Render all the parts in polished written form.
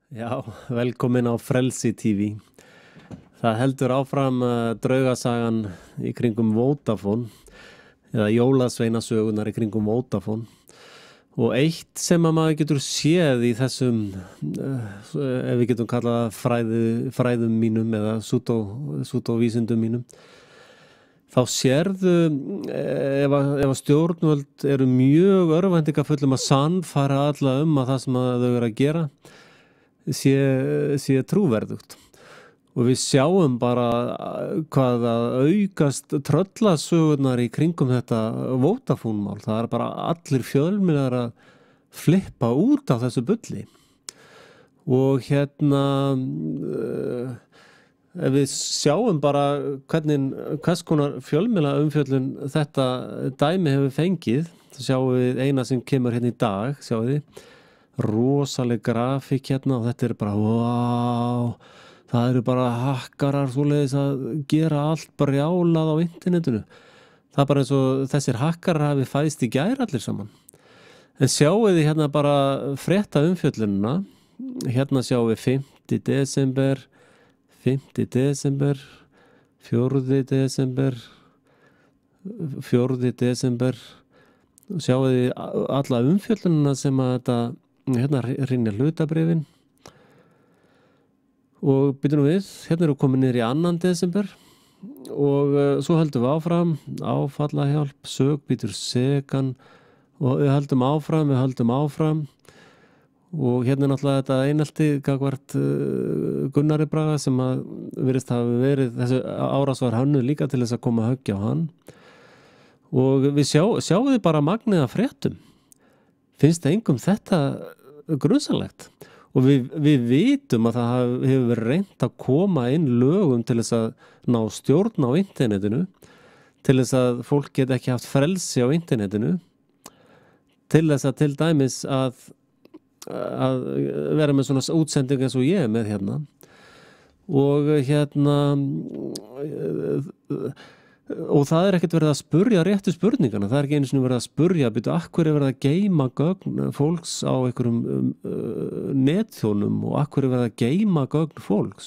Já, velkomin á Frelsi TV. Það heldur áfram draugasagan í kringum Vodafone eða jólasveinasögunar í kringum Vodafone. Og eitt sem að maður getur séð í þessum, ef við getum kallað fræðum mínum eða sútóvísindum mínum, þá sérðu ef að stjórnvöld eru mjög örvæntingafull að sannfæra alla að það sem þau eru að gera sé trúverðugt. Og við sjáum bara hvað að aukast tröllasögurnar í kringum þetta Vodafone-mál. Það bara allir fjölmiðlar að flippa út af þessu bulli. Og ef við sjáum bara hvers konar fjölmiðla umfjöllun þetta dæmi hefur fengið, þá sjáum við eina sem kemur hérna í dag, sjáum við, rosaleg grafík hérna og þetta bara, wow, það eru bara hakkarar svoleiðis að gera allt brjálað á internetinu. Það bara eins og þessir hakkarar hafi fæðst í gær allir saman. En sjáum við hérna bara frétta umfjöllunina, hérna sjáum við 5. desember, 5. desember, 4. desember, 4. desember, sjáum við alla umfjöllunina sem að þetta, hérna hrynja hlutabréfin og byrjum við, hérna eru komin niður í 2. desember og svo höldum við áfram, áfallahjálp, sögbítur segan og við höldum áfram og hérna náttúrulega þetta einelti gagvart Gunnari Braga sem að virðist hafa verið, þessu árás var hönnuð líka til þess að koma að höggja á hann og við sjáum við bara magnið af fréttum. Finnst engum þetta grunsamlegt? Og við vitum að það hefur verið reynt að koma inn lögum til þess að ná stjórn á internetinu, til þess að fólk geti ekki haft frelsi á internetinu, til þess að til dæmis að vera með svona útsending eins og ég er með hérna. Og og það ekkert verið að spurja réttu spurningana, það ekki einu sinni verið að spurja af hverju verið að geyma gögn fólks á einhverjum netþjónum og af hverju verið að geyma gögn fólks,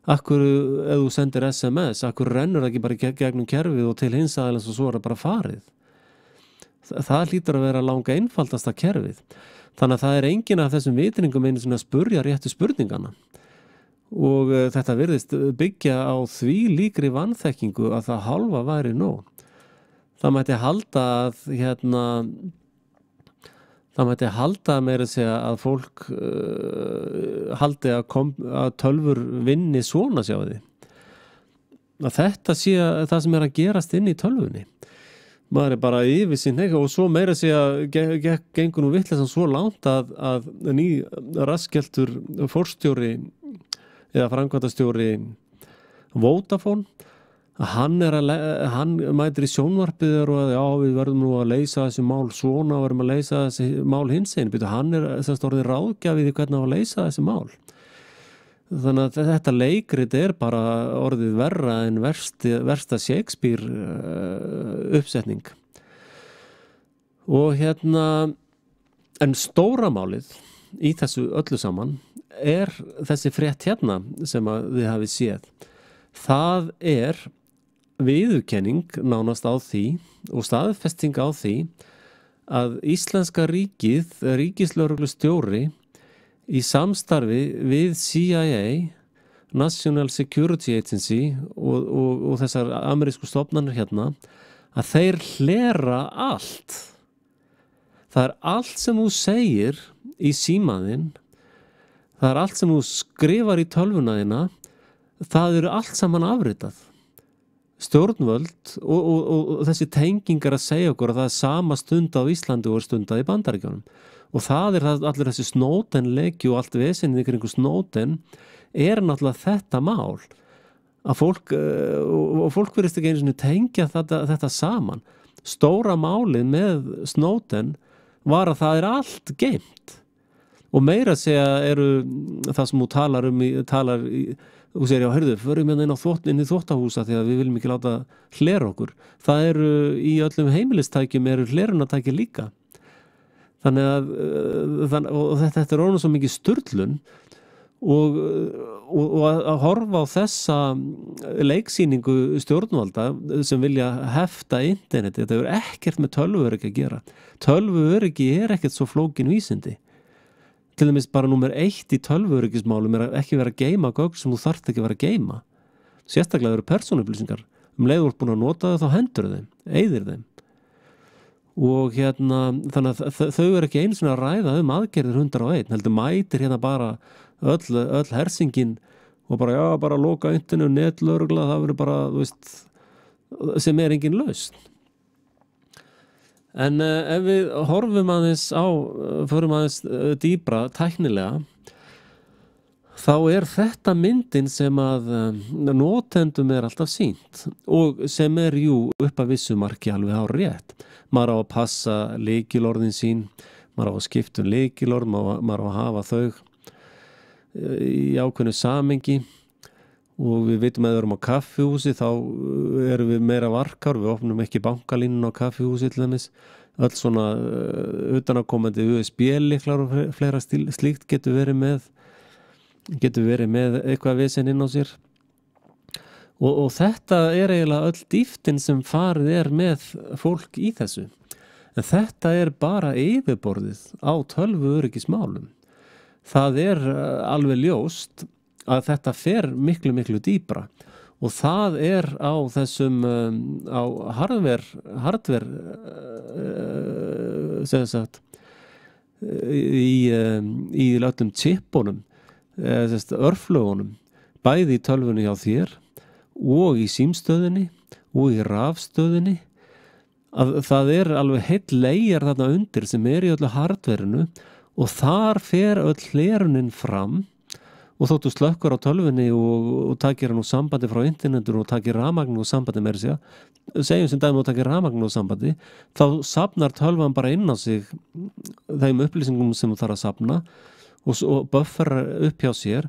af hverju ef þú sendir SMS, af hverju rennur það ekki bara gegnum kerfið og til hins aðeins og svo það bara farið. Það hlýtur að vera langa einfaldasta kerfið, þannig að það engin af þessum vitringum einu sinni að spurja réttu spurningana. Og þetta virðist byggja á því líkri vanþekkingu að það hálfa væri nóg. Það mætti halda meira að segja að fólk haldi að tölvur vinni svona sjáðu. Að þetta sé það sem að gerast inn í tölvunni. Maður bara yfir sín og svo meira að segja gengur nú vitleysan svo langt að ný raskjeltur forstjóri eða framkvæmdastjóri Vodafone, hann mætir í sjónvarpið og já, við verðum nú að leysa þessi mál svona og verðum að leysa þessi mál hinsegin. Hann semst orðið ráðgjafið í hvernig á að leysa þessi mál. Þannig að þetta leikrit bara orðið verra en versta Shakespeare uppsetning. Og en stóra málið í þessu öllu saman þessi frétt hérna sem að þið hafið séð. Það viðurkenning nánast á því og staðfesting á því að íslenska ríkislögreglustjóri í samstarfi við CIA, National Security Agency og þessar amerísku stofnanir hérna, að þeir hlera allt. Það allt sem þú segir í símaðinn, það allt sem þú skrifar í tölvuna þína, það allt saman afritað. Stjórnvöld og þessi tengingar að segja okkur að það sama stund á Íslandi og stundað í Bandaríkjunum. Og það allir þessi Snowden-leki og allt vesenið í kringu Snowden náttúrulega þetta mál. Að fólk virðist ekki einu sinni tengja þetta saman. Stóra málið með Snowden var að það allt geymt. Og meira að segja það sem þú þú segir, já, heyrðu, förum inn í þvottahúsa því að við viljum ekki láta hlera okkur. Það í öllum heimilistækjum hlerunartæki líka. Þannig að og þetta orðið svo mikið sturlun og að horfa á þessa leiksýningu stjórnvalda sem vilja hefta interneti, þetta hefur ekkert með tölvuöryggi að gera. Tölvuöryggi ekkert svo flókin vísindi. Til dæmis bara númer 1 í tölvuöryggismálum ekki vera að geyma gögn sem þú þarft ekki að vera að geyma. Sérstaklega eru persónuupplýsingar. Leið þú ert búin að nota þau, þá hendur þeim, eyðir þeim. Og þannig að þau ekki einu sinni að ræða aðgerðir 101, heldur mætir bara öll hersingin og bara loka intinu, netlögregla, það verður bara, þú veist, sem engin lausn. En ef við horfum aðeins förum aðeins dýpra tæknilega, þá þetta myndin sem að notendum alltaf sýnt og sem jú upp að vissu marki alveg hárrétt. Maður á að passa lykilorðin sín, maður á að skipta lykilorð, maður á að hafa þau í ákveðnu samhengi og við vitum að við erum á kaffihúsi, þá erum við meira varkár, við opnum ekki bankalínuna á kaffihúsi til dæmis. Öll svona utanakomandi USB-lyklar og fleira slíkt getur verið með eitthvað vesen inn á sér. Og þetta eiginlega öll dýftin sem farið með fólk í þessu. En þetta bara yfirborðið á tölvuöryggismálum. Það alveg ljóst að þetta fer miklu, miklu dýpra. Og það á þessum, á hardware sem sagt, í öllum chipunum, örflögunum, bæði í tölvunni hjá þér og í símstöðinni og í rafstöðinni, að það alveg heill leigjar þarna undir sem í öllu hardverinu og þar fer öll hlerunin fram og þóttu slökkur á tölvunni og takir hann úr sambandi frá internetur og takir rafmagn úr sambandi með sér, segjum sem dæmi og takir rafmagn úr sambandi, þá safnar tölvan bara inn á sig þeim upplýsingum sem þú þarf að safna og buffera upp hjá sér.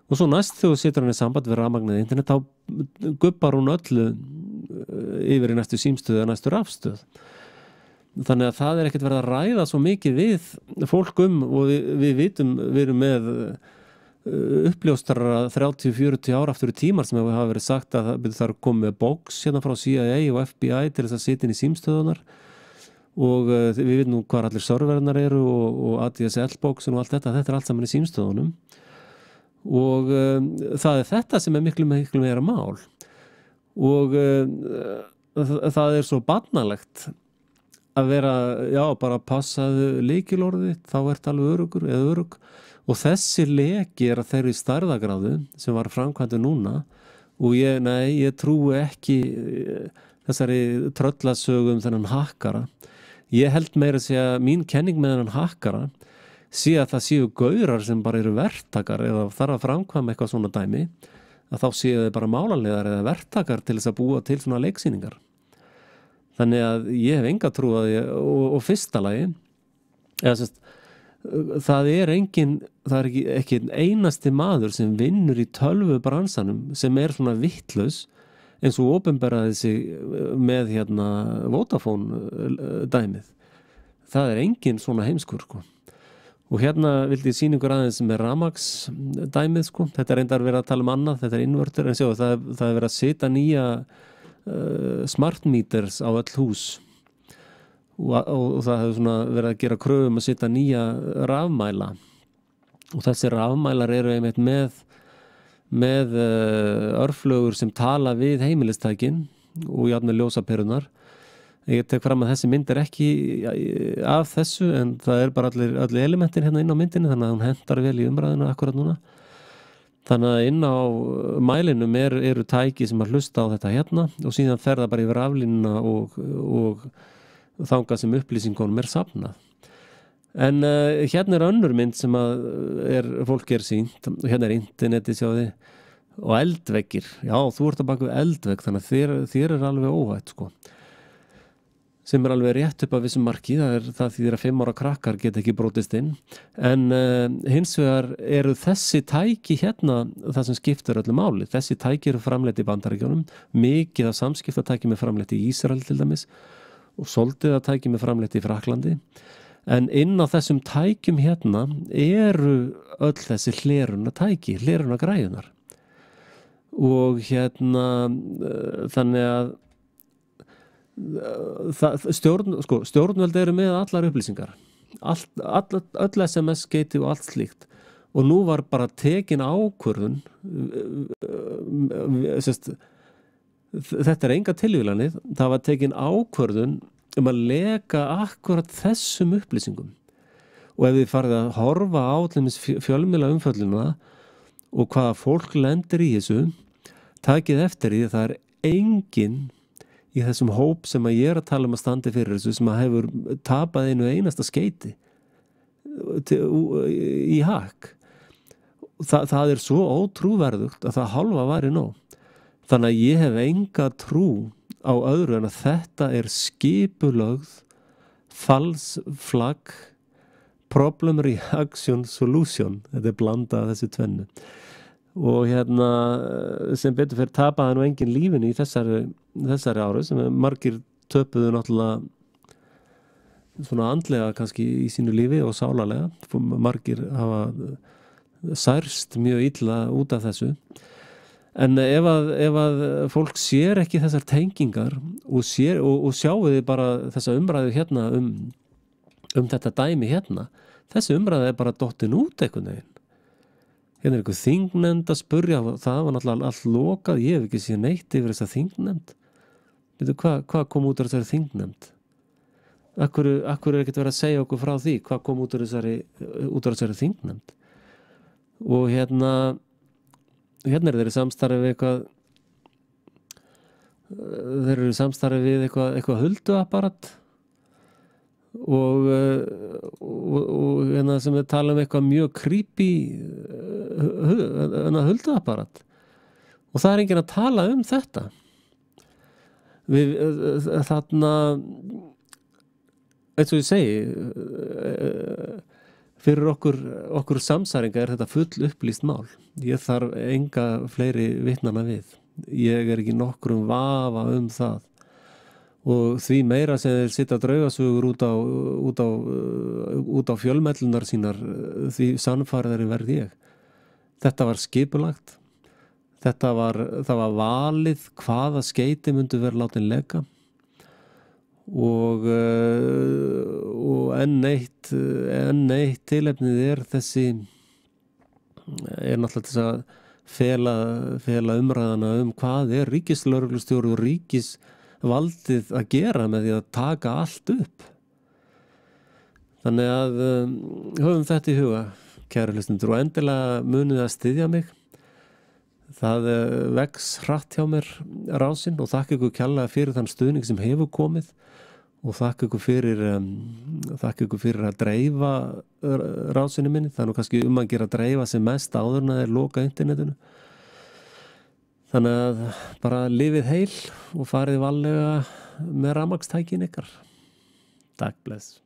Og svo næst þegar þú setur hann í samband við rafmagnið internet, þá gubbar hún öllu yfir í næstu símstöð og næstu rafstöð. Þannig að það ekkert verið að ræða svo mikið við fólk og við vitum, við erum með uppljóstara 30-40 ára aftur í tímar sem hafa verið sagt að það komið með box frá CIA og FBI til þess að sitja inn í símstöðunar og við vitum nú hvað allir servernar eru og ADSL-bóksin og allt þetta allt saman í símstöðunum. Og það þetta sem miklu, miklu meira mál og það svo barnalegt að vera, bara passaðu lykilorðið, þá alveg öruggur eða örugg og þessi leki að þeirri stærðagráðu sem var framkvæmdu núna og ég trúi ekki þessari tröllasögu þennan hakkara. Ég held meira að segja mín kenning með þennan hakkara sé að það séu gaurar sem bara eru verktakar eða þarf að framkvæma eitthvað svona dæmi, að þá séu þau bara málanlegar eða verktakar til þess að búa til svona leiksýningar. Þannig að ég hef enga trú að og fyrsta lagi, það ekki einasti maður sem vinnur í tölvubransanum sem svona vittlaus eins og opinberaði sig með Vodafone dæmið. Það engin svona heimskur, sko. Og vildi ég sýna ykkur aðeins með rafmagns dæmið, sko. Þetta reyndar verið að tala annað, þetta inverter, en sjá, það verið að setja nýja smart meters á öll hús og það hefur svona verið að gera kröfum að setja nýja rafmæla og þessi rafmælar eru einmitt með örflögur sem tala við heimilistækin og jafnvel ljósaperunar. Ég tek fram að þessi mynd ekki af þessu en það bara allir elementin inn á myndinni þannig að hún hentar vel í umræðinu akkurat núna. Þannig að inn á mælinum eru tæki sem að hlusta á þetta og síðan fer það bara yfir raflínuna og þangað sem upplýsingunum safnað. En önnur mynd sem að fólk sýnt og internetið sjáði og eldveggir. Já, þú ert að baka við eldvegg þannig að þér alveg óhætt, sko. Sem alveg rétt upp að vissum marki, það þýðir að 5 ára krakkar geta ekki brotist inn. En hins vegar eru þessi tæki það sem skiptir öllu máli. Þessi tæki eru framleidd í Bandaríkjunum, mikið af samskiptatæki með framleitt í Ísrael til dæmis og soldið að tæki með framleitt í Frakklandi. en inn á þessum tækjum hérna eru öll þessi hlerunartæki, hlerunargræjunar og hérna þannig að stjórnvöld eru með allar upplýsingar öll SMS-skeyti og allt slíkt og nú var bara tekin ákvörðun þetta enga tilvílanir, það var tekin ákvörðun að leka akkurat þessum upplýsingum og ef þið farið að horfa á fjölmiðla umfjölluna og hvaða fólk lendir í þessu takið eftir því að það enginn í þessum hóp sem að ég að tala að standi fyrir þessu sem að hefur tapað einu einasta skeyti í hak það svo ótrúverðugt að það hálfa væri nóg þannig að ég hef enga trú á öðru en að þetta skipulögð false flag problem reaction solution þetta blanda þessu tvennu og hérna sem betur fyrir tapaði nú engin lífinu í þessari áru sem margir töpuðu náttúrulega svona andlega kannski í sínu lífi og sálarlega margir hafa særst mjög illa út af þessu en ef að fólk sér ekki þessar tengingar og sjáu þið bara þessa umræðu hérna þetta dæmi hérna þessi umræða bara dottin út einhvern veginn hérna einhver þingnefnd að spurja það var náttúrulega allt lokað ég hef ekki séð neitt yfir þessa þingnefnd veitu hvað kom út af þessari þingnefnd akkur ekkert verið að segja okkur frá því hvað kom út af þessari þingnefnd og hérna þeir í samstarfi við eitthvað hulduapparat og hérna sem við tala eitthvað mjög creepy hulduapparat og það enginn að tala þetta þarna eins og ég segi fyrir okkur samsæringa þetta full upplýst mál ég þarf enga fleiri vitnana við ég ekki nokkrum vafa það og því meira sem þeir sitja draugasögur út á fjölmellunar sínar því sannfærðari verð ég þetta var skipulagt það var valið hvaða skeyti myndu vera látin leka og enn eitt tilefnið þessi náttúrulega þess að fela umræðana hvað ríkislögreglustjóri og ríkisvaldið að gera með því að taka allt upp þannig að höfum þetta í huga kæru hlustendur og endilega munið að styðja mig það vex hratt hjá mér rásinn og þakka ykkur kærlega fyrir þann stuðning sem hefur komið og þakka ykkur fyrir að dreifa rásinni minni það nú kannski að gera að dreifa sem mest áður en að þeir loka internetinu þannig að bara lifið heil og farið varlega með rafmagnstækin ykkar. Takk bless.